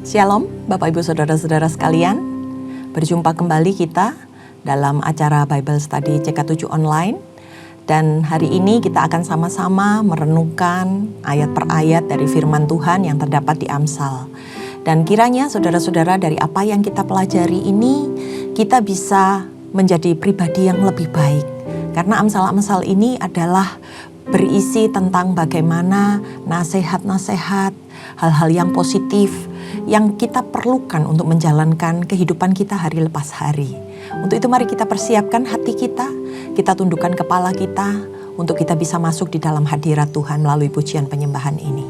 Shalom Bapak Ibu Saudara-saudara sekalian. Berjumpa kembali kita dalam acara Bible Study CK7 Online. Dan hari ini kita akan sama-sama merenungkan ayat per ayat dari firman Tuhan yang terdapat di Amsal. Dan kiranya saudara-saudara dari apa yang kita pelajari ini, kita bisa menjadi pribadi yang lebih baik. Karena Amsal-Amsal ini adalah berisi tentang bagaimana nasihat-nasihat, hal-hal yang positif yang kita perlukan untuk menjalankan kehidupan kita hari lepas hari. Untuk itu mari kita persiapkan hati kita tundukkan kepala kita untuk kita bisa masuk di dalam hadirat Tuhan melalui pujian penyembahan ini.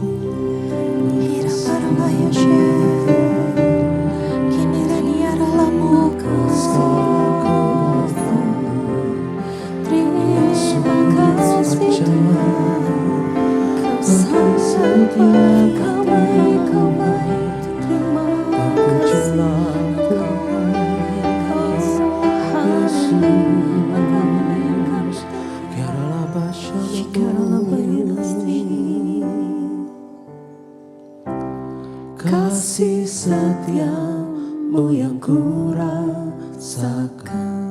Kasih setiamu yang ku rasakan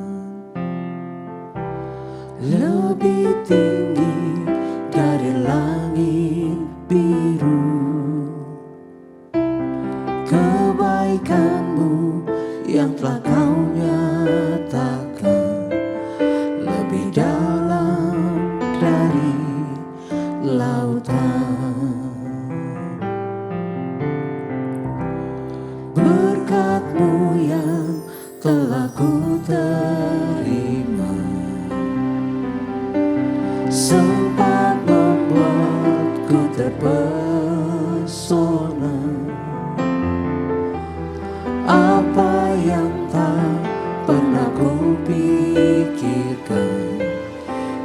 lebih tinggi dari langit biru. Kebaikanmu yang telah kau nyatakan lebih dalam dari lautan. Berkat-Mu yang telah ku terima sempat membuatku terpesona. Apa yang tak pernah ku pikirkan,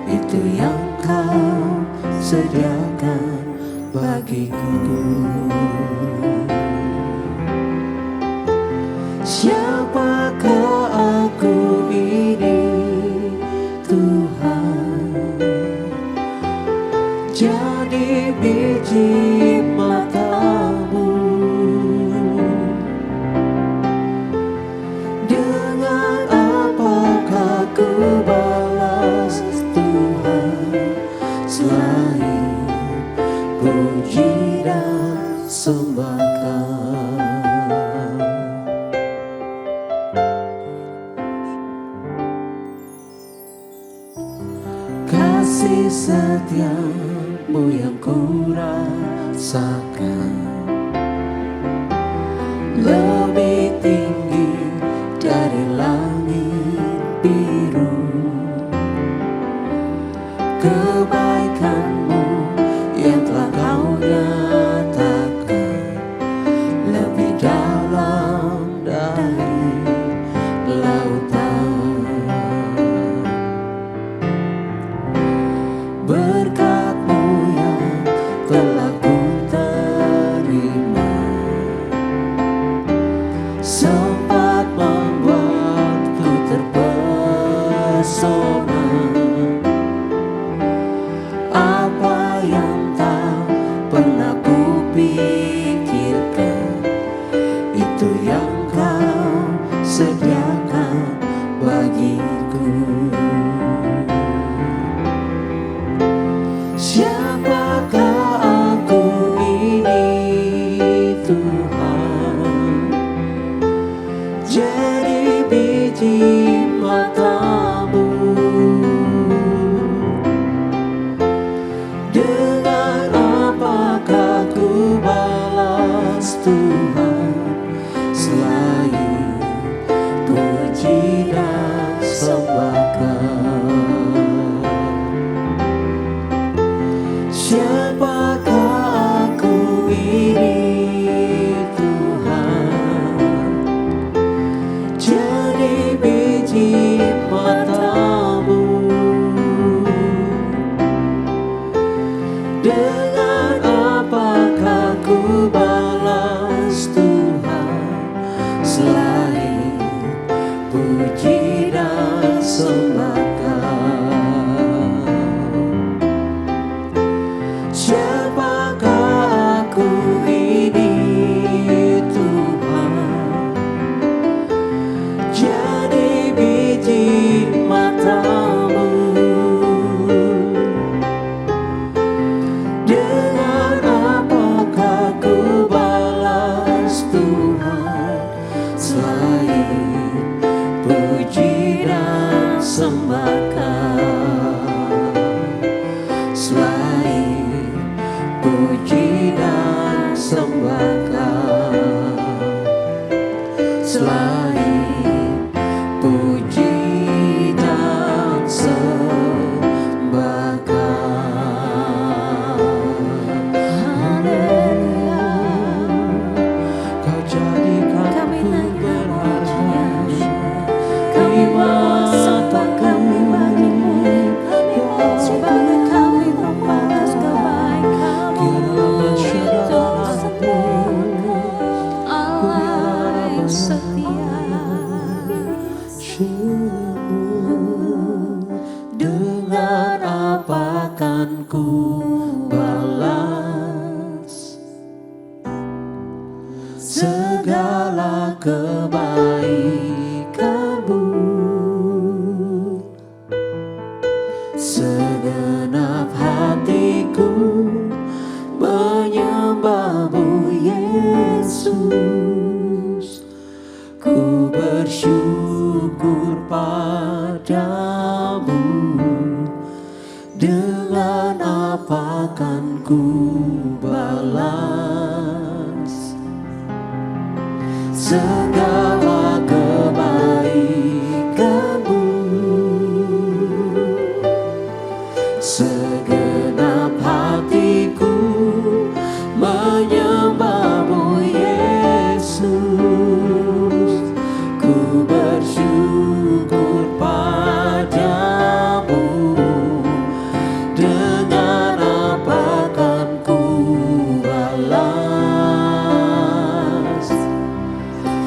itu yang Kau sediakan bagiku. Siapakah aku ini, Tuhan? Jadi biji mata-Mu. Dengan apakah ku balas, Tuhan, selain puji dan sembah Kau? Kasih setiamu yang ku rasakan lebih tinggi dari langit biru. Kebaikan-Mu yang telah Kau nyatakan lebih dalam dari lautan. Berkat-Mu yang telah ku terima sempat membuatku terpesona. Apa yang tak pernah ku pikirkan, itu yang Kau sediakan bagiku. Siapakah aku ini, Tuhan? Jadi biji mata-Mu. Dengan apakah ku balas, Tuhan, selain puji dan sembah Kau? Siapakah aku ini, Tuhan? Jadi biji mata-Mu. Dengan apakah ku balas, Tuhan, selain puji dan sembah Kau? Siapakah aku ini, Tuhan? kebaikan-Mu. Segenap hatiku menyembah-Mu Yesus. Ku bersyukur padamu. Dengan apa kan ku balas segala kebaikan-Mu? Segenap hatiku menyembah-Mu Yesus. Ku bersyukur padamu. Dengan apa kan ku balas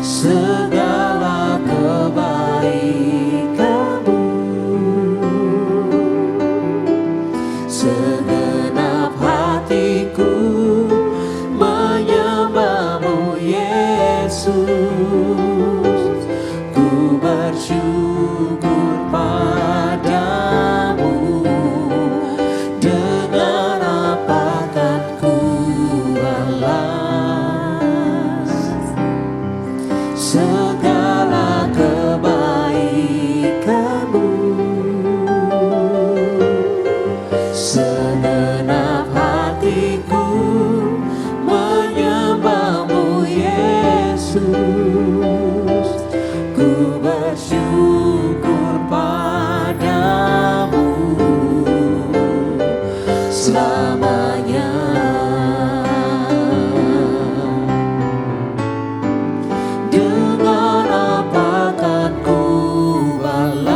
segala kebaikan-Mu? Segenap hatiku menyembah-Mu Yesus. Ku bersyukur padamu. Dengan apa kan ku balas segala kebaikan-Mu? Segenap hatiku menyembah-Mu Yesus. Ku bersyukur padamu selamanya. Dengan apa kan ku balas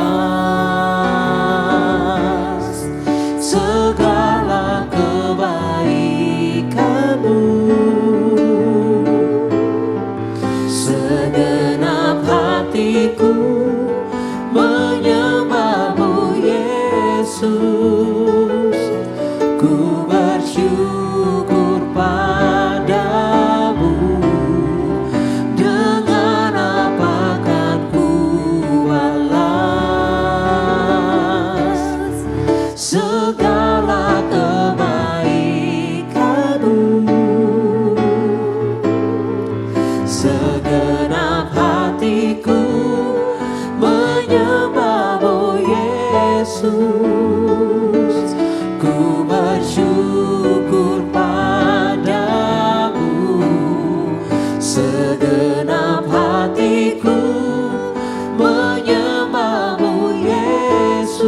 segala kebaikan-Mu? Segenap hatiku menyembah-Mu Yesus. Ku bersyukur padamu. Dengan apa kan ku balas segala kebaikan-Mu? Segenap hatiku menyembah-Mu Yesus. Ku bersyukur padamu. Segenap hatiku menyembah-Mu Yesus.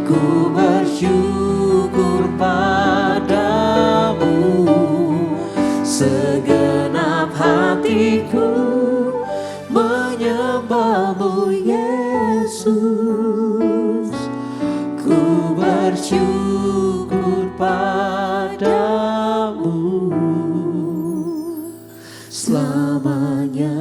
Ku bersyukur padamu. Segenap hatiku menyembah-Mu Yesus. Ku bersyukur padamu selamanya.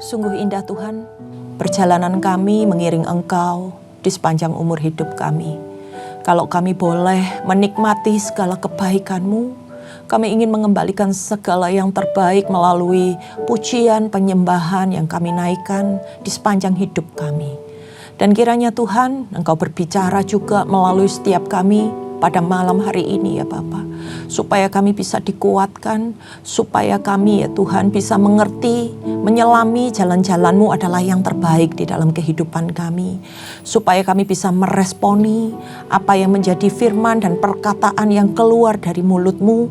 Sungguh indah Tuhan, perjalanan kami mengiring Engkau di sepanjang umur hidup kami. Kalau kami boleh menikmati segala kebaikan-Mu, kami ingin mengembalikan segala yang terbaik melalui pujian penyembahan yang kami naikkan di sepanjang hidup kami. Dan kiranya Tuhan, Engkau berbicara juga melalui setiap kami pada malam hari ini ya Bapa, supaya kami bisa dikuatkan, supaya kami ya Tuhan bisa mengerti, menyelami jalan-jalan-Mu adalah yang terbaik di dalam kehidupan kami, supaya kami bisa meresponi apa yang menjadi firman dan perkataan yang keluar dari mulut-Mu,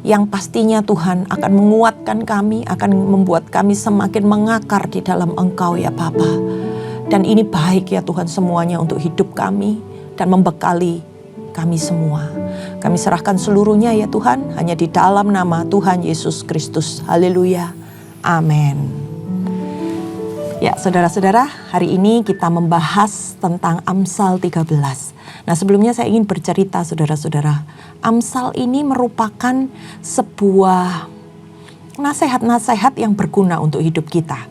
yang pastinya Tuhan akan menguatkan kami, akan membuat kami semakin mengakar di dalam Engkau ya Bapa. Dan ini baik ya Tuhan semuanya untuk hidup kami dan membekali kami semua. Kami serahkan seluruhnya ya Tuhan, hanya di dalam nama Tuhan Yesus Kristus. Haleluya. Amin. Ya, saudara-saudara, hari ini kita membahas tentang Amsal 13. Nah, sebelumnya saya ingin bercerita, saudara-saudara. Amsal ini merupakan sebuah nasihat-nasihat yang berguna untuk hidup kita.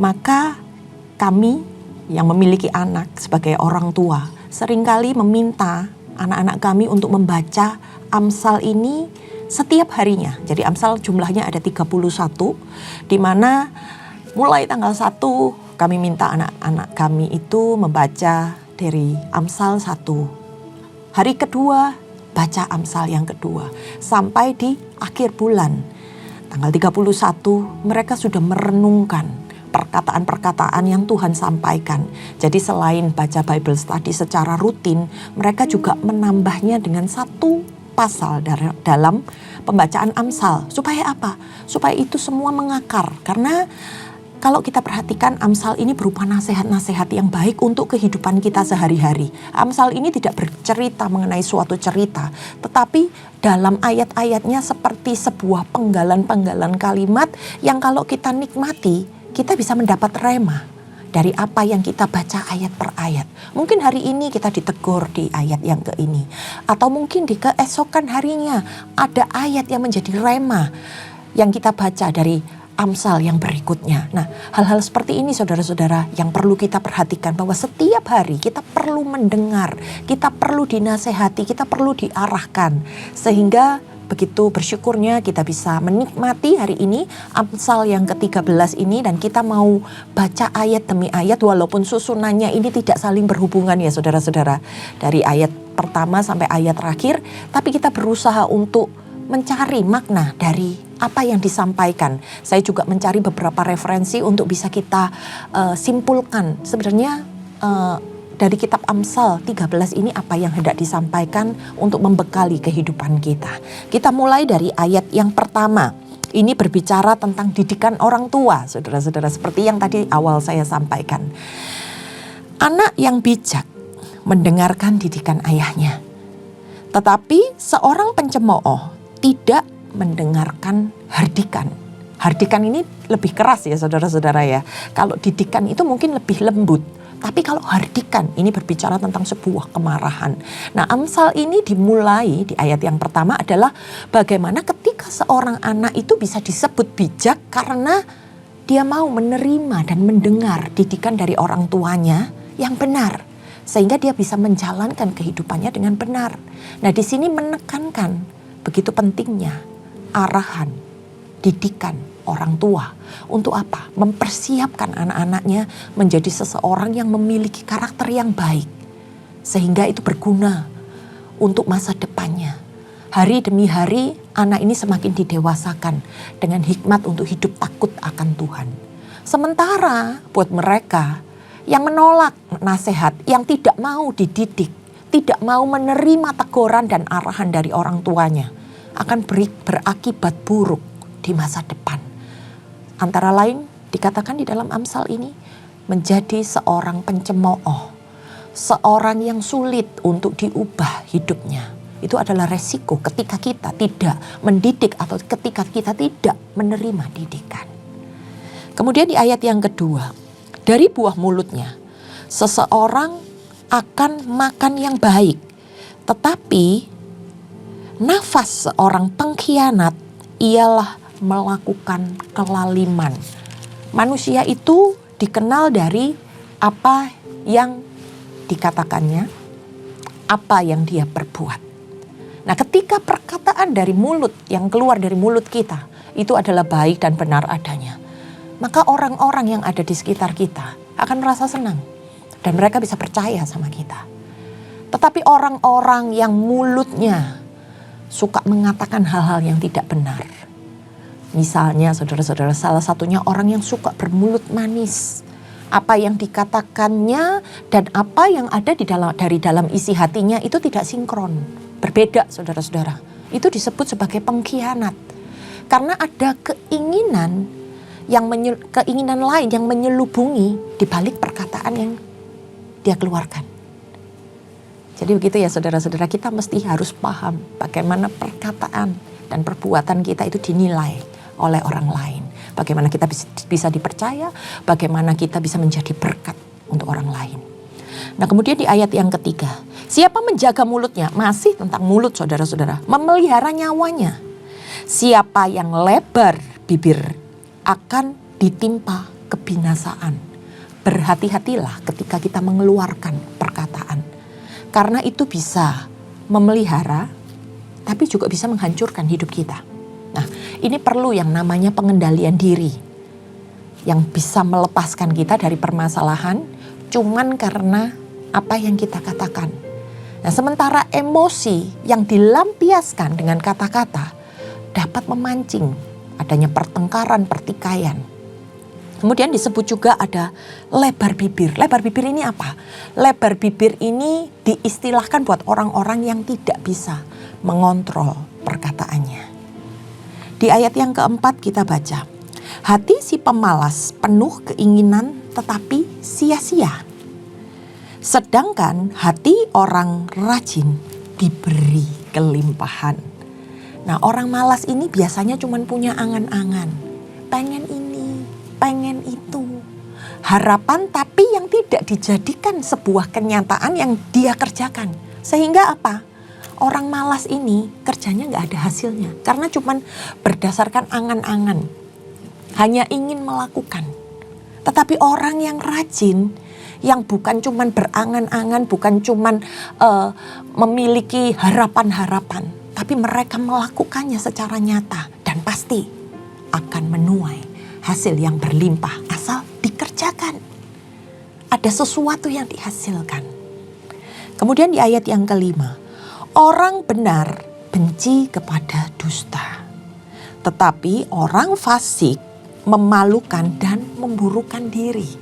Maka kami yang memiliki anak sebagai orang tua seringkali meminta anak-anak kami untuk membaca Amsal ini setiap harinya. Jadi Amsal jumlahnya ada 31, di mana mulai tanggal 1 kami minta anak-anak kami itu membaca dari Amsal 1. Hari kedua baca Amsal yang kedua. Sampai di akhir bulan tanggal 31 mereka sudah merenungkan perkataan-perkataan yang Tuhan sampaikan. Jadi selain baca Bible Study secara rutin, mereka juga menambahnya dengan satu pasal dalam pembacaan Amsal. Supaya apa? Supaya itu semua mengakar. Karena kalau kita perhatikan Amsal ini berupa nasihat-nasihat yang baik untuk kehidupan kita sehari-hari. Amsal ini tidak bercerita mengenai suatu cerita, tetapi dalam ayat-ayatnya seperti sebuah penggalan-penggalan kalimat yang kalau kita nikmati, kita bisa mendapat rema dari apa yang kita baca ayat per ayat. Mungkin hari ini kita ditegur di ayat yang ke ini. Atau mungkin di keesokan harinya ada ayat yang menjadi rema yang kita baca dari Amsal yang berikutnya. Nah, hal-hal seperti ini saudara-saudara yang perlu kita perhatikan, bahwa setiap hari kita perlu mendengar, kita perlu dinasehati, kita perlu diarahkan. Sehingga begitu bersyukurnya kita bisa menikmati hari ini Amsal yang ke-13 ini, dan kita mau baca ayat demi ayat walaupun susunannya ini tidak saling berhubungan ya saudara-saudara. Dari ayat pertama sampai ayat terakhir, tapi kita berusaha untuk mencari makna dari apa yang disampaikan. Saya juga mencari beberapa referensi untuk bisa kita simpulkan sebenarnya dari kitab Amsal 13 ini apa yang hendak disampaikan untuk membekali kehidupan kita. Kita mulai dari ayat yang pertama. Ini berbicara tentang didikan orang tua, saudara-saudara, seperti yang tadi awal saya sampaikan. Anak yang bijak mendengarkan didikan ayahnya, tetapi seorang pencemooh tidak mendengarkan hardikan. Hardikan ini lebih keras ya saudara-saudara ya. Kalau didikan itu mungkin lebih lembut. Tapi kalau hardikan ini berbicara tentang sebuah kemarahan. Nah, Amsal ini dimulai di ayat yang pertama adalah bagaimana ketika seorang anak itu bisa disebut bijak karena dia mau menerima dan mendengar didikan dari orang tuanya yang benar. Sehingga dia bisa menjalankan kehidupannya dengan benar. Nah, di sini menekankan begitu pentingnya arahan, didikan orang tua. Untuk apa? Mempersiapkan anak-anaknya menjadi seseorang yang memiliki karakter yang baik. Sehingga itu berguna untuk masa depannya. Hari demi hari anak ini semakin didewasakan dengan hikmat untuk hidup takut akan Tuhan. Sementara buat mereka yang menolak nasihat, yang tidak mau dididik, tidak mau menerima teguran dan arahan dari orang tuanya, akan berakibat buruk di masa depan. Antara lain dikatakan di dalam Amsal ini menjadi seorang pencemooh, seorang yang sulit untuk diubah hidupnya. Itu adalah resiko ketika kita tidak mendidik atau ketika kita tidak menerima didikan. Kemudian di ayat yang kedua, dari buah mulutnya seseorang akan makan yang baik, tetapi nafas seorang pengkhianat ialah melakukan kelaliman. Manusia itu dikenal dari apa yang dikatakannya, apa yang dia perbuat. Nah, ketika perkataan dari mulut yang keluar dari mulut kita itu adalah baik dan benar adanya, maka orang-orang yang ada di sekitar kita akan merasa senang. Dan mereka bisa percaya sama kita. Tetapi orang-orang yang mulutnya suka mengatakan hal-hal yang tidak benar. Misalnya saudara-saudara, salah satunya orang yang suka bermulut manis. Apa yang dikatakannya dan apa yang ada dari dalam isi hatinya itu tidak sinkron. Berbeda saudara-saudara. Itu disebut sebagai pengkhianat. Karena ada keinginan lain yang menyelubungi di balik perkataan yang dia keluarkan. Jadi begitu ya saudara-saudara, kita mesti harus paham bagaimana perkataan dan perbuatan kita itu dinilai oleh orang lain. bagaimana kita bisa dipercaya, bagaimana kita bisa menjadi berkat untuk orang lain. Nah, kemudian di ayat yang ketiga, siapa menjaga mulutnya? Masih tentang mulut, saudara-saudara. Memelihara nyawanya. Siapa yang lebar bibir akan ditimpa kebinasaan. Berhati-hatilah ketika kita mengeluarkan perkataan. Karena itu bisa memelihara, tapi juga bisa menghancurkan hidup kita. Nah, ini perlu yang namanya pengendalian diri. Yang bisa melepaskan kita dari permasalahan cuman karena apa yang kita katakan. Nah, sementara emosi yang dilampiaskan dengan kata-kata dapat memancing adanya pertengkaran, pertikaian. Kemudian disebut juga ada lebar bibir. Lebar bibir ini apa? Lebar bibir ini diistilahkan buat orang-orang yang tidak bisa mengontrol perkataannya. Di ayat yang keempat kita baca, hati si pemalas penuh keinginan tetapi sia-sia. Sedangkan hati orang rajin diberi kelimpahan. Nah, orang malas ini biasanya cuma punya angan-angan. Pengen ini, pengen itu. Harapan tapi yang tidak dijadikan sebuah kenyataan yang dia kerjakan. Sehingga apa? Orang malas ini kerjanya gak ada hasilnya. Karena cuma berdasarkan angan-angan. Hanya ingin melakukan. Tetapi orang yang rajin, yang bukan cuman berangan-angan, bukan cuman memiliki harapan-harapan, tapi mereka melakukannya secara nyata dan pasti akan menuai hasil yang berlimpah asal dikerjakan. Ada sesuatu yang dihasilkan. Kemudian di ayat yang kelima, orang benar benci kepada dusta, tetapi orang fasik memalukan dan memburukan diri.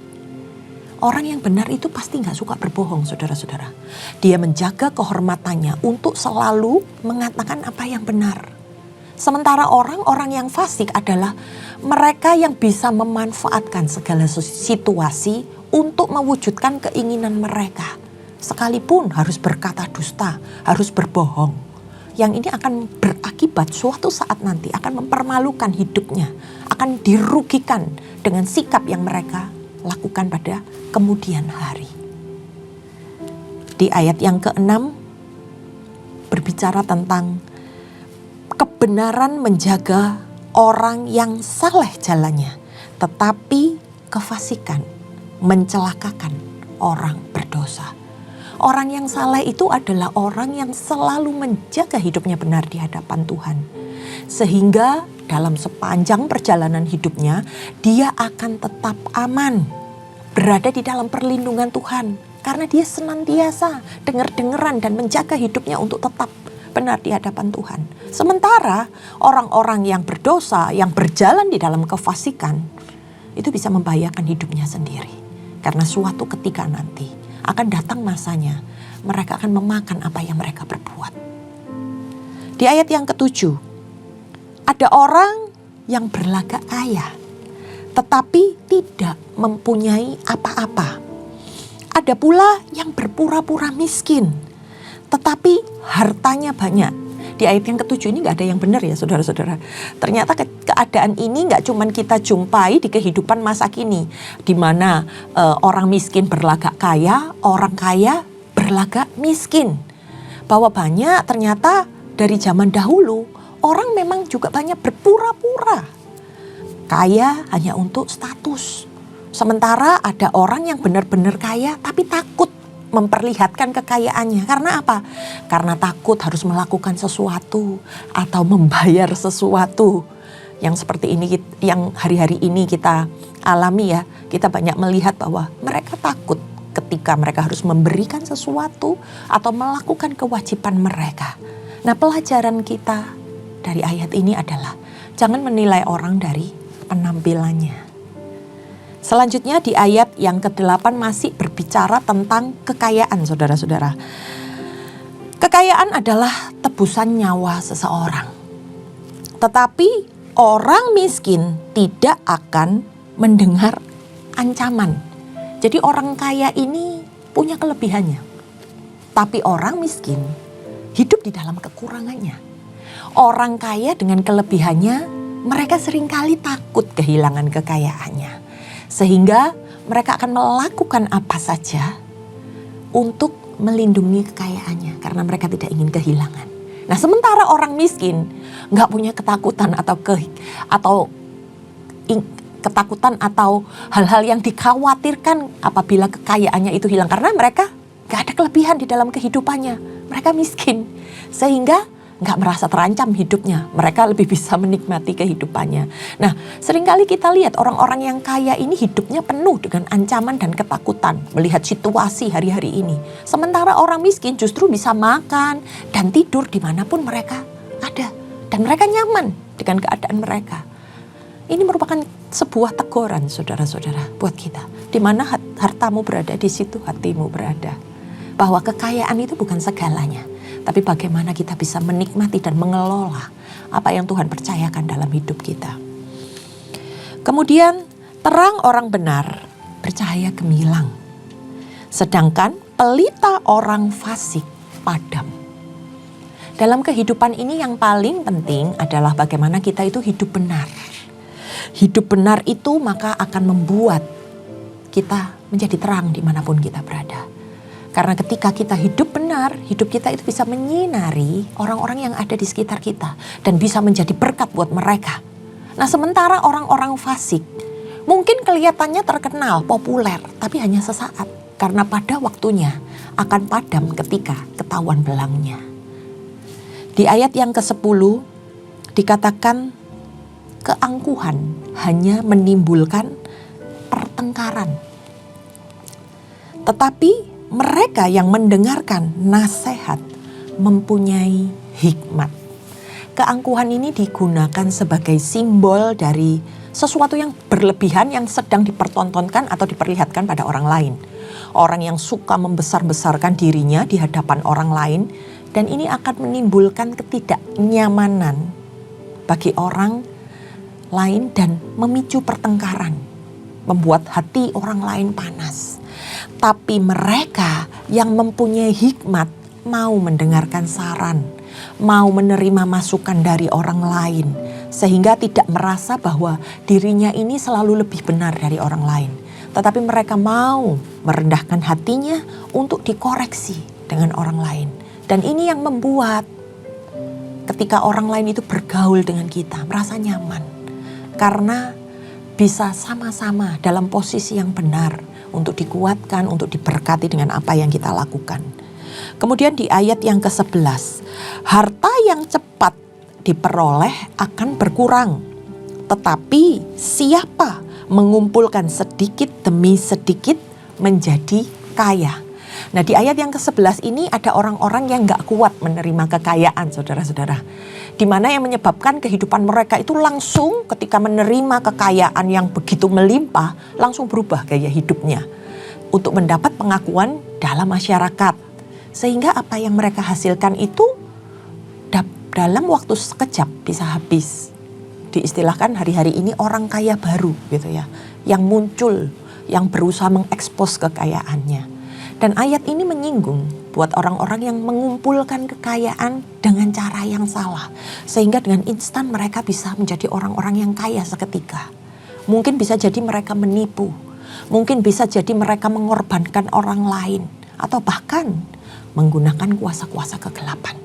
Orang yang benar itu pasti gak suka berbohong, saudara-saudara. Dia menjaga kehormatannya untuk selalu mengatakan apa yang benar. Sementara orang-orang yang fasik adalah mereka yang bisa memanfaatkan segala situasi untuk mewujudkan keinginan mereka. Sekalipun harus berkata dusta, harus berbohong. Yang ini akan berakibat suatu saat nanti akan mempermalukan hidupnya, akan dirugikan dengan sikap yang mereka lakukan pada kemudian hari. Di ayat yang ke-6 berbicara tentang kebenaran menjaga orang yang saleh jalannya, tetapi kefasikan mencelakakan orang berdosa. Orang yang saleh itu adalah orang yang selalu menjaga hidupnya benar di hadapan Tuhan. Sehingga dalam sepanjang perjalanan hidupnya, dia akan tetap aman. Berada di dalam perlindungan Tuhan. Karena dia senantiasa dengar-dengaran dan menjaga hidupnya untuk tetap benar di hadapan Tuhan. Sementara orang-orang yang berdosa, yang berjalan di dalam kefasikan, itu bisa membahayakan hidupnya sendiri. Karena suatu ketika nanti akan datang masanya, mereka akan memakan apa yang mereka perbuat. Di ayat yang ke-7, ada orang yang berlagak kaya, tetapi tidak mempunyai apa-apa. Ada pula yang berpura-pura miskin, tetapi hartanya banyak. Di ayat yang ke-7 ini gak ada yang benar ya saudara-saudara. Ternyata keadaan ini gak cuman kita jumpai di kehidupan masa kini. Di mana orang miskin berlagak kaya, orang kaya berlagak miskin. Bahwa banyak ternyata dari zaman dahulu, orang memang juga banyak berpura-pura kaya hanya untuk status. Sementara ada orang yang benar-benar kaya tapi takut memperlihatkan kekayaannya. Karena apa? Karena takut harus melakukan sesuatu atau membayar sesuatu. Yang seperti ini, yang hari-hari ini kita alami ya. Kita banyak melihat bahwa mereka takut ketika mereka harus memberikan sesuatu atau melakukan kewajiban mereka. Nah, pelajaran kita dari ayat ini adalah jangan menilai orang dari penampilannya. Selanjutnya di ayat yang ke-8 masih berbicara tentang kekayaan, saudara-saudara. Kekayaan adalah tebusan nyawa seseorang. Tetapi orang miskin tidak akan mendengar ancaman. Jadi orang kaya ini punya kelebihannya. Tapi orang miskin hidup di dalam kekurangannya. Orang kaya dengan kelebihannya mereka seringkali takut kehilangan kekayaannya. Sehingga mereka akan melakukan apa saja untuk melindungi kekayaannya karena mereka tidak ingin kehilangan. Nah, sementara orang miskin nggak punya ketakutan ketakutan atau hal-hal yang dikhawatirkan apabila kekayaannya itu hilang karena mereka nggak ada kelebihan di dalam kehidupannya. Mereka miskin sehingga nggak merasa terancam hidupnya. Mereka lebih bisa menikmati kehidupannya. Nah, seringkali kita lihat orang-orang yang kaya ini hidupnya penuh dengan ancaman dan ketakutan melihat situasi hari-hari ini. Sementara orang miskin justru bisa makan dan tidur dimanapun mereka ada. Dan mereka nyaman dengan keadaan mereka. Ini merupakan sebuah teguran saudara-saudara buat kita. Di mana hartamu berada, di situ hatimu berada. Bahwa kekayaan itu bukan segalanya. Tapi bagaimana kita bisa menikmati dan mengelola apa yang Tuhan percayakan dalam hidup kita. Kemudian terang orang benar bercahaya gemilang. Sedangkan pelita orang fasik padam. Dalam kehidupan ini yang paling penting adalah bagaimana kita itu hidup benar. Hidup benar itu maka akan membuat kita menjadi terang dimanapun kita berada. Karena ketika kita hidup benar, hidup kita itu bisa menyinari orang-orang yang ada di sekitar kita. Dan bisa menjadi berkat buat mereka. Nah, sementara orang-orang fasik mungkin kelihatannya terkenal, populer, tapi hanya sesaat. Karena pada waktunya akan padam ketika ketahuan belangnya. Di ayat yang ke-10 dikatakan keangkuhan hanya menimbulkan pertengkaran. Tetapi mereka yang mendengarkan nasihat mempunyai hikmat. Keangkuhan ini digunakan sebagai simbol dari sesuatu yang berlebihan yang sedang dipertontonkan atau diperlihatkan pada orang lain. Orang yang suka membesar-besarkan dirinya di hadapan orang lain dan ini akan menimbulkan ketidaknyamanan bagi orang lain dan memicu pertengkaran, membuat hati orang lain panas. Tapi mereka yang mempunyai hikmat mau mendengarkan saran, mau menerima masukan dari orang lain, sehingga tidak merasa bahwa dirinya ini selalu lebih benar dari orang lain. Tetapi mereka mau merendahkan hatinya untuk dikoreksi dengan orang lain. Dan ini yang membuat ketika orang lain itu bergaul dengan kita, merasa nyaman. Karena bisa sama-sama dalam posisi yang benar untuk dikuatkan, untuk diberkati dengan apa yang kita lakukan. Kemudian di ayat yang ke-11, harta yang cepat diperoleh akan berkurang. Tetapi siapa mengumpulkan sedikit demi sedikit menjadi kaya. Nah, di ayat yang ke-11 ini ada orang-orang yang gak kuat menerima kekayaan, saudara-saudara. Di mana yang menyebabkan kehidupan mereka itu langsung ketika menerima kekayaan yang begitu melimpah, langsung berubah gaya hidupnya. Untuk mendapat pengakuan dalam masyarakat. Sehingga apa yang mereka hasilkan itu dalam waktu sekejap bisa habis. Diistilahkan hari-hari ini orang kaya baru gitu ya. Yang muncul, yang berusaha mengekspos kekayaannya. Dan ayat ini menyinggung buat orang-orang yang mengumpulkan kekayaan dengan cara yang salah. Sehingga dengan instan mereka bisa menjadi orang-orang yang kaya seketika. Mungkin bisa jadi mereka menipu. Mungkin bisa jadi mereka mengorbankan orang lain. Atau bahkan menggunakan kuasa-kuasa kegelapan.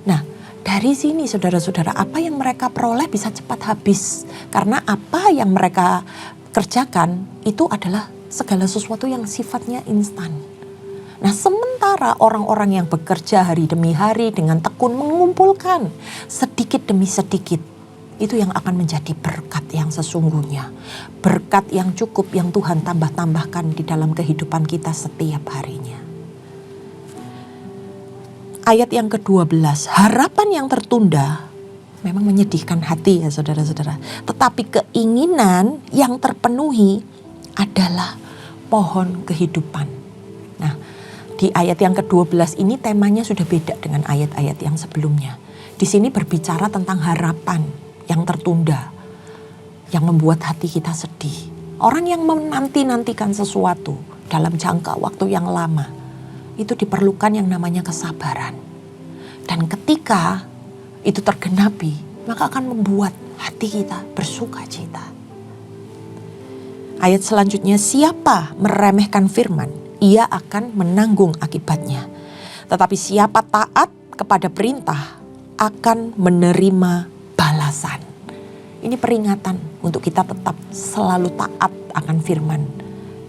Nah, dari sini saudara-saudara, apa yang mereka peroleh bisa cepat habis. Karena apa yang mereka kerjakan itu adalah segala sesuatu yang sifatnya instan. Nah, sementara orang-orang yang bekerja hari demi hari dengan tekun mengumpulkan sedikit demi sedikit, itu yang akan menjadi berkat yang sesungguhnya. Berkat yang cukup yang Tuhan tambah-tambahkan di dalam kehidupan kita setiap harinya. Ayat yang ke-12, harapan yang tertunda memang menyedihkan hati ya saudara-saudara. Tetapi keinginan yang terpenuhi adalah pohon kehidupan. Nah, di ayat yang ke-12 ini temanya sudah beda dengan ayat-ayat yang sebelumnya. Di sini berbicara tentang harapan yang tertunda, yang membuat hati kita sedih. Orang yang menanti-nantikan sesuatu dalam jangka waktu yang lama, itu diperlukan yang namanya kesabaran. Dan ketika itu tergenapi, maka akan membuat hati kita bersuka cita. Ayat selanjutnya, siapa meremehkan firman, ia akan menanggung akibatnya. Tetapi siapa taat kepada perintah akan menerima balasan. Ini peringatan untuk kita tetap selalu taat akan firman.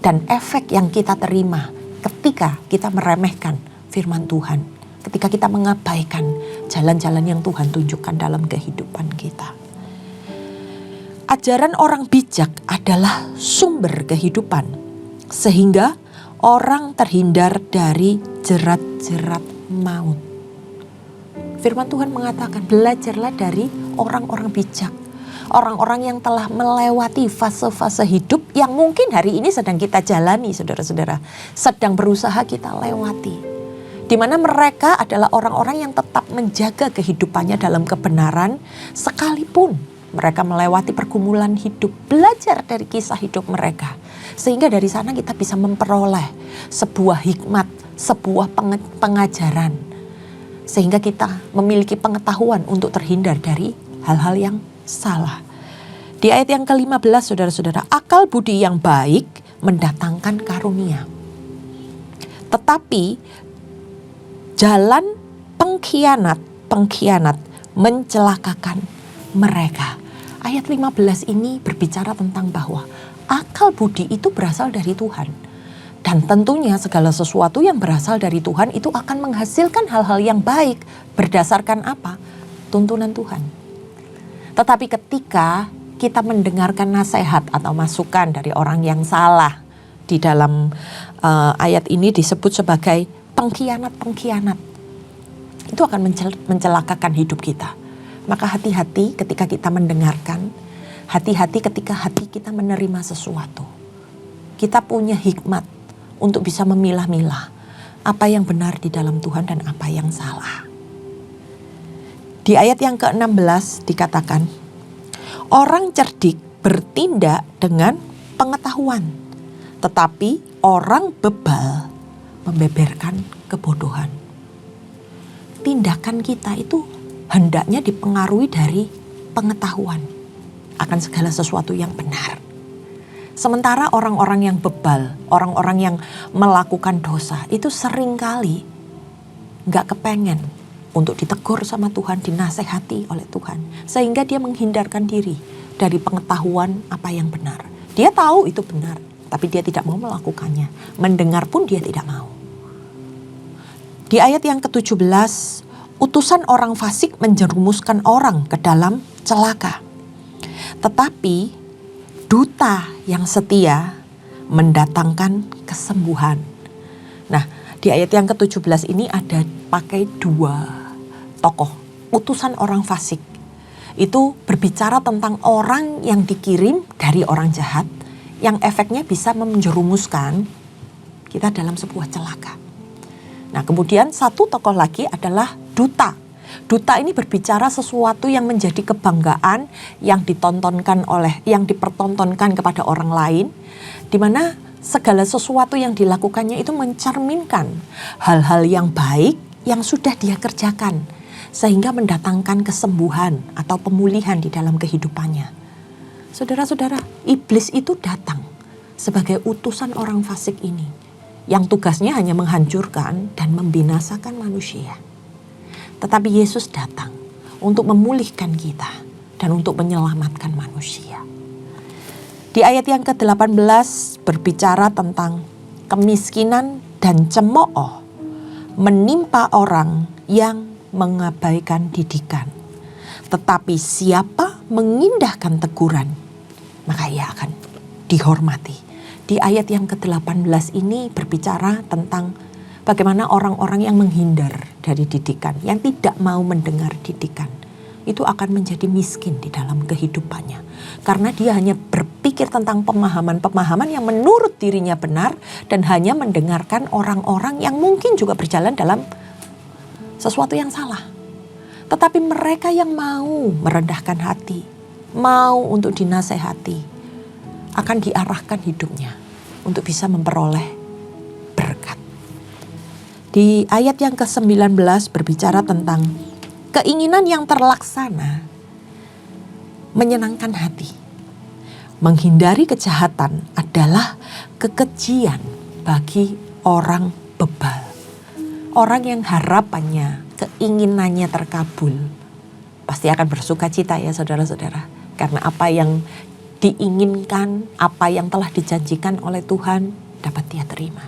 Dan efek yang kita terima ketika kita meremehkan firman Tuhan. Ketika kita mengabaikan jalan-jalan yang Tuhan tunjukkan dalam kehidupan kita. Ajaran orang bijak adalah sumber kehidupan. Sehingga orang terhindar dari jerat-jerat maut. Firman Tuhan mengatakan, belajarlah dari orang-orang bijak. Orang-orang yang telah melewati fase-fase hidup yang mungkin hari ini sedang kita jalani, saudara-saudara. Sedang berusaha kita lewati. Di mana mereka adalah orang-orang yang tetap menjaga kehidupannya dalam kebenaran, sekalipun mereka melewati pergumulan hidup. Belajar dari kisah hidup mereka. Sehingga dari sana kita bisa memperoleh sebuah hikmat, sebuah pengajaran. Sehingga kita memiliki pengetahuan untuk terhindar dari hal-hal yang salah. Di ayat yang ke-15, saudara-saudara, akal budi yang baik mendatangkan karunia. Tetapi jalan pengkhianat mencelakakan mereka. Ayat 15 ini berbicara tentang bahwa akal budi itu berasal dari Tuhan. Dan tentunya segala sesuatu yang berasal dari Tuhan itu akan menghasilkan hal-hal yang baik. Berdasarkan apa? Tuntunan Tuhan. Tetapi ketika kita mendengarkan nasihat atau masukan dari orang yang salah, di dalam ayat ini disebut sebagai pengkhianat-pengkhianat, itu akan mencelakakan hidup kita. Maka hati-hati ketika kita mendengarkan, hati-hati ketika hati kita menerima sesuatu. Kita punya hikmat untuk bisa memilah-milah apa yang benar di dalam Tuhan dan apa yang salah. Di ayat yang ke-16 dikatakan, orang cerdik bertindak dengan pengetahuan, tetapi orang bebal membeberkan kebodohan. Tindakan kita itu hendaknya dipengaruhi dari pengetahuan akan segala sesuatu yang benar. Sementara orang-orang yang bebal, orang-orang yang melakukan dosa itu seringkali gak kepengen untuk ditegur sama Tuhan, dinasehati oleh Tuhan. Sehingga dia menghindarkan diri dari pengetahuan apa yang benar. Dia tahu itu benar, tapi dia tidak mau melakukannya. Mendengar pun dia tidak mau. Di ayat yang ke-17, utusan orang fasik menjerumuskan orang ke dalam celaka. Tetapi duta yang setia mendatangkan kesembuhan. Nah, di ayat yang ke-17 ini ada pakai dua tokoh, utusan orang fasik. Itu berbicara tentang orang yang dikirim dari orang jahat, yang efeknya bisa menjerumuskan kita dalam sebuah celaka. Nah, kemudian satu tokoh lagi adalah duta. Duta ini berbicara sesuatu yang menjadi kebanggaan yang dipertontonkan kepada orang lain, di mana segala sesuatu yang dilakukannya itu mencerminkan hal-hal yang baik yang sudah dia kerjakan, sehingga mendatangkan kesembuhan atau pemulihan di dalam kehidupannya. Saudara-saudara, iblis itu datang sebagai utusan orang fasik ini, yang tugasnya hanya menghancurkan dan membinasakan manusia. Tetapi Yesus datang untuk memulihkan kita dan untuk menyelamatkan manusia. Di ayat yang ke-18 berbicara tentang kemiskinan dan cemooh menimpa orang yang mengabaikan didikan. Tetapi siapa mengindahkan teguran, maka ia akan dihormati. Di ayat yang ke-18 ini berbicara tentang bagaimana orang-orang yang menghindar dari didikan, yang tidak mau mendengar didikan, itu akan menjadi miskin di dalam kehidupannya. Karena dia hanya berpikir tentang pemahaman-pemahaman yang menurut dirinya benar dan hanya mendengarkan orang-orang yang mungkin juga berjalan dalam sesuatu yang salah. Tetapi mereka yang mau merendahkan hati, mau untuk dinasehati, akan diarahkan hidupnya untuk bisa memperoleh berkat. Di ayat yang ke-19 berbicara tentang keinginan yang terlaksana menyenangkan hati. Menghindari kejahatan adalah kekejian bagi orang bebal. Orang yang harapannya, keinginannya terkabul, pasti akan bersuka cita ya saudara-saudara. Karena apa yang diinginkan, apa yang telah dijanjikan oleh Tuhan dapat dia terima.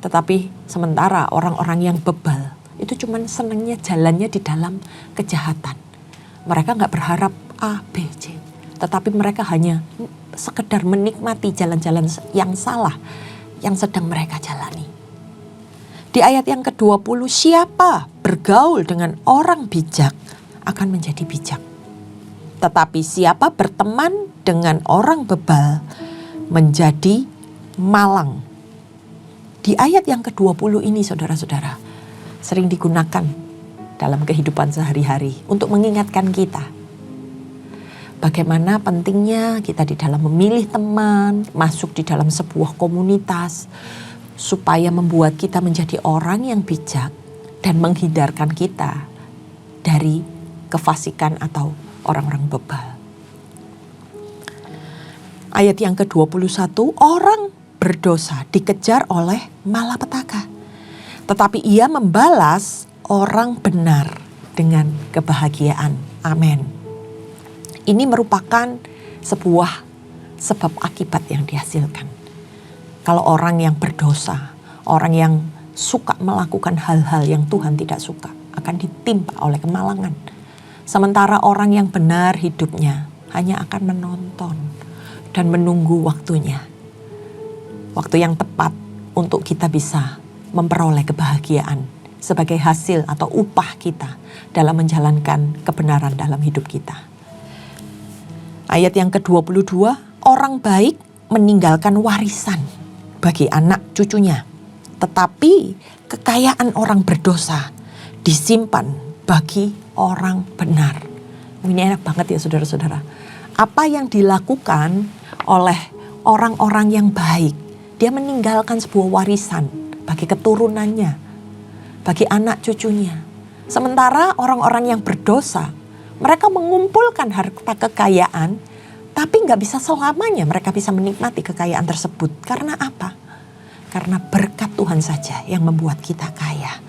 Tetapi sementara orang-orang yang bebal itu cuman senangnya jalannya di dalam kejahatan. Mereka gak berharap A, B, C. Tetapi mereka hanya sekedar menikmati jalan-jalan yang salah yang sedang mereka jalani. Di ayat yang ke-20, siapa bergaul dengan orang bijak akan menjadi bijak. Tetapi siapa berteman dengan orang bebal menjadi malang. Di ayat yang ke-20 ini saudara-saudara sering digunakan dalam kehidupan sehari-hari untuk mengingatkan kita. Bagaimana pentingnya kita di dalam memilih teman, masuk di dalam sebuah komunitas, supaya membuat kita menjadi orang yang bijak dan menghindarkan kita dari kefasikan atau orang-orang bebal. Ayat yang ke-21, orang berdosa dikejar oleh malapetaka, tetapi ia membalas orang benar dengan kebahagiaan. Amin. Ini merupakan sebuah sebab akibat yang dihasilkan. Kalau orang yang berdosa, orang yang suka melakukan hal-hal yang Tuhan tidak suka, akan ditimpa oleh kemalangan. Sementara orang yang benar hidupnya hanya akan menonton dan menunggu waktunya. Waktu yang tepat untuk kita bisa memperoleh kebahagiaan sebagai hasil atau upah kita dalam menjalankan kebenaran dalam hidup kita. Ayat yang ke-22, orang baik meninggalkan warisan bagi anak cucunya, tetapi kekayaan orang berdosa disimpan bagi orang benar. Ini enak banget ya saudara-saudara. Apa yang dilakukan oleh orang-orang yang baik, dia meninggalkan sebuah warisan bagi keturunannya, bagi anak cucunya. Sementara orang-orang yang berdosa, mereka mengumpulkan harta kekayaan, tapi gak bisa selamanya mereka bisa menikmati kekayaan tersebut. Karena apa? Karena berkat Tuhan saja yang membuat kita kaya.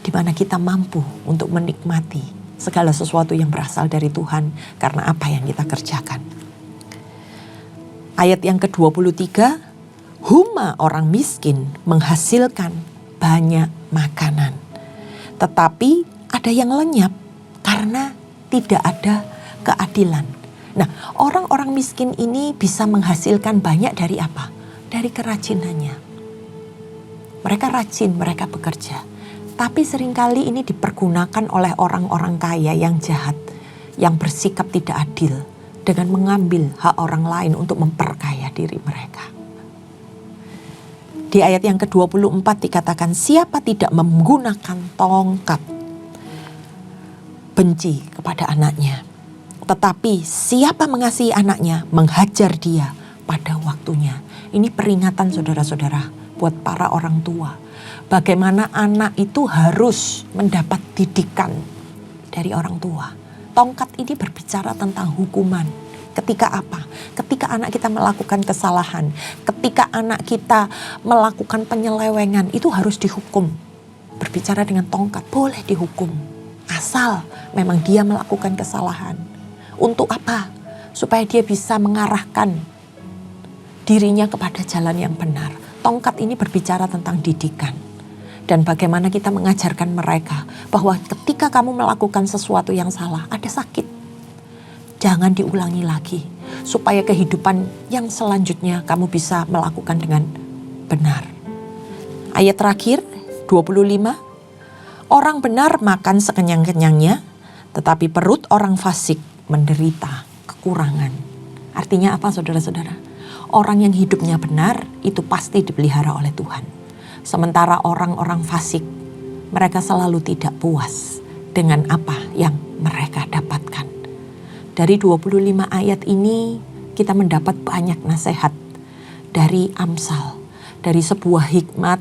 Di mana kita mampu untuk menikmati segala sesuatu yang berasal dari Tuhan karena apa yang kita kerjakan. Ayat yang ke-23, huma orang miskin menghasilkan banyak makanan. Tetapi ada yang lenyap karena tidak ada keadilan. Nah, orang-orang miskin ini bisa menghasilkan banyak dari apa? Dari kerajinannya. Mereka rajin, mereka bekerja. Tapi seringkali ini dipergunakan oleh orang-orang kaya yang jahat, yang bersikap tidak adil, dengan mengambil hak orang lain untuk memperkaya diri mereka. Di ayat yang ke-24 dikatakan, siapa tidak menggunakan tongkat benci kepada anaknya. Tetapi siapa mengasihi anaknya, menghajar dia pada waktunya. Ini peringatan saudara-saudara buat para orang tua. Bagaimana anak itu harus mendapat didikan dari orang tua. Tongkat ini berbicara tentang hukuman. Ketika apa? Ketika anak kita melakukan kesalahan. Ketika anak kita melakukan penyelewengan, itu harus dihukum. Berbicara dengan tongkat, boleh dihukum. Asal memang dia melakukan kesalahan. Untuk apa? Supaya dia bisa mengarahkan dirinya kepada jalan yang benar. Tongkat ini berbicara tentang didikan. Dan bagaimana kita mengajarkan mereka bahwa ketika kamu melakukan sesuatu yang salah, ada sakit. Jangan diulangi lagi. Supaya kehidupan yang selanjutnya kamu bisa melakukan dengan benar. Ayat terakhir, 25. Orang benar makan sekenyang-kenyangnya, tetapi perut orang fasik menderita kekurangan. Artinya apa saudara-saudara? Orang yang hidupnya benar itu pasti dipelihara oleh Tuhan. Sementara orang-orang fasik, mereka selalu tidak puas dengan apa yang mereka dapatkan. Dari 25 ayat ini kita mendapat banyak nasihat dari Amsal. Dari sebuah hikmat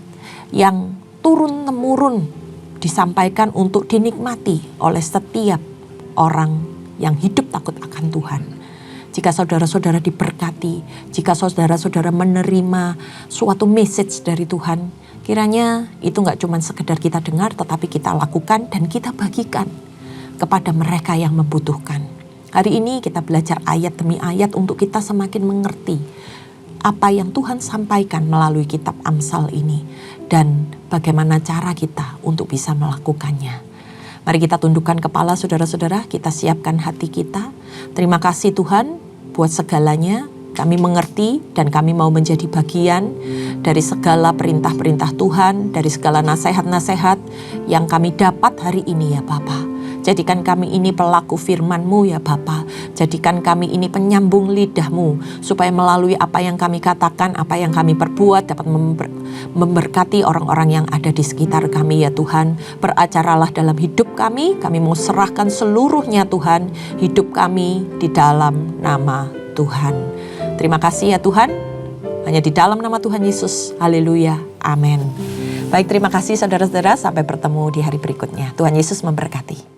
yang turun-temurun disampaikan untuk dinikmati oleh setiap orang yang hidup takut akan Tuhan. Jika saudara-saudara diberkati, jika saudara-saudara menerima suatu message dari Tuhan, kiranya itu gak cuma sekedar kita dengar, tetapi kita lakukan dan kita bagikan kepada mereka yang membutuhkan. Hari ini kita belajar ayat demi ayat untuk kita semakin mengerti apa yang Tuhan sampaikan melalui kitab Amsal ini dan bagaimana cara kita untuk bisa melakukannya. Mari kita tundukkan kepala saudara-saudara, kita siapkan hati kita. Terima kasih Tuhan buat segalanya. Kami mengerti dan kami mau menjadi bagian dari segala perintah-perintah Tuhan, dari segala nasihat-nasihat yang kami dapat hari ini ya Bapa. Jadikan kami ini pelaku firman-Mu ya Bapa. Jadikan kami ini penyambung lidah-Mu, supaya melalui apa yang kami katakan, apa yang kami perbuat dapat memberkati orang-orang yang ada di sekitar kami ya Tuhan. Beracaralah dalam hidup kami mau serahkan seluruhnya Tuhan, hidup kami di dalam nama Tuhan. Terima kasih ya Tuhan, hanya di dalam nama Tuhan Yesus. Haleluya, amin. Baik, terima kasih saudara-saudara, sampai bertemu di hari berikutnya. Tuhan Yesus memberkati.